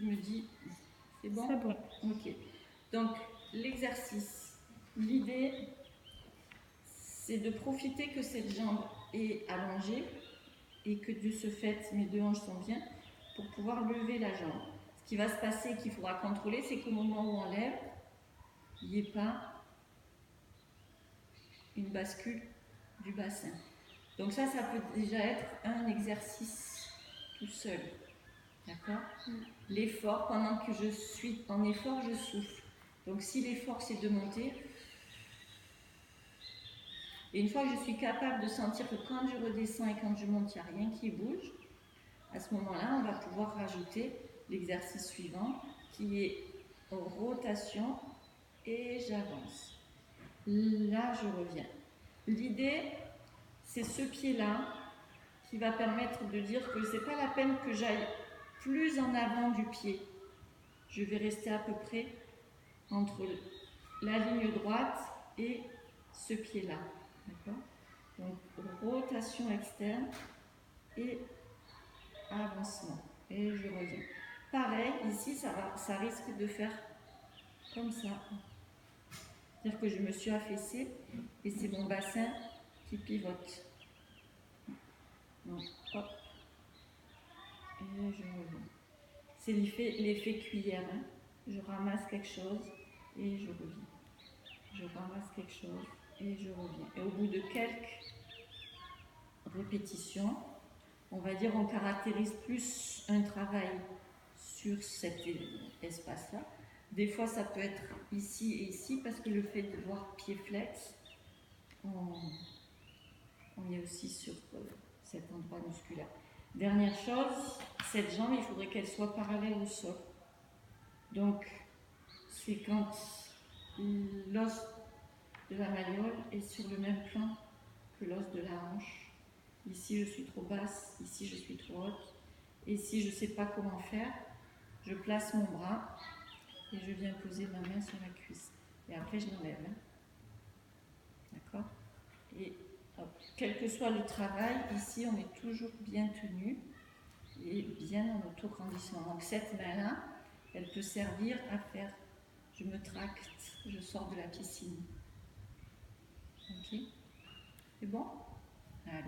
me dis, c'est bon? C'est bon. Ok. Donc, l'exercice, l'idée, c'est de profiter que cette jambe est allongée et que de ce fait, mes deux hanches sont bien pour pouvoir lever la jambe. Ce qui va se passer et qu'il faudra contrôler, c'est qu'au moment où on lève, il n'y ait pas une bascule du bassin. Donc ça peut déjà être un exercice tout seul. D'accord? L'effort, pendant que je suis en effort, je souffle. Donc si l'effort c'est de monter, et une fois que je suis capable de sentir que quand je redescends et quand je monte, il n'y a rien qui bouge, à ce moment-là, on va pouvoir rajouter l'exercice suivant qui est rotation et j'avance. Là, je reviens. L'idée, c'est ce pied-là qui va permettre de dire que c'est pas la peine que j'aille plus en avant du pied. Je vais rester à peu près entre la ligne droite et ce pied-là. D'accord? Donc, rotation externe et avancement. Et je reviens. Pareil, ici, ça risque de faire comme ça. C'est-à-dire que je me suis affaissée et c'est mon bassin qui pivote. Donc, hop. Et je reviens. C'est l'effet cuillère. Hein. Je ramasse quelque chose et je reviens. Je ramasse quelque chose et je reviens. Et au bout de quelques répétitions, on va dire on caractérise plus un travail sur cet espace-là. Des fois, ça peut être ici et ici, parce que le fait de voir pied flex, on est aussi sur cet endroit musculaire. Dernière chose, cette jambe, il faudrait qu'elle soit parallèle au sol. Donc, c'est quand l'os de la malléole est sur le même plan que l'os de la hanche. Ici, je suis trop basse, ici, je suis trop haute. Et si je ne sais pas comment faire, je place mon bras et je viens poser ma main sur la cuisse. Et après, je l'enlève. Hein. D'accord? Et hop. Quel que soit le travail, ici, on est toujours bien tenu et bien en autograndissement. Donc, cette main-là, elle peut servir à faire, je me tracte, je sors de la piscine. Ok? C'est bon?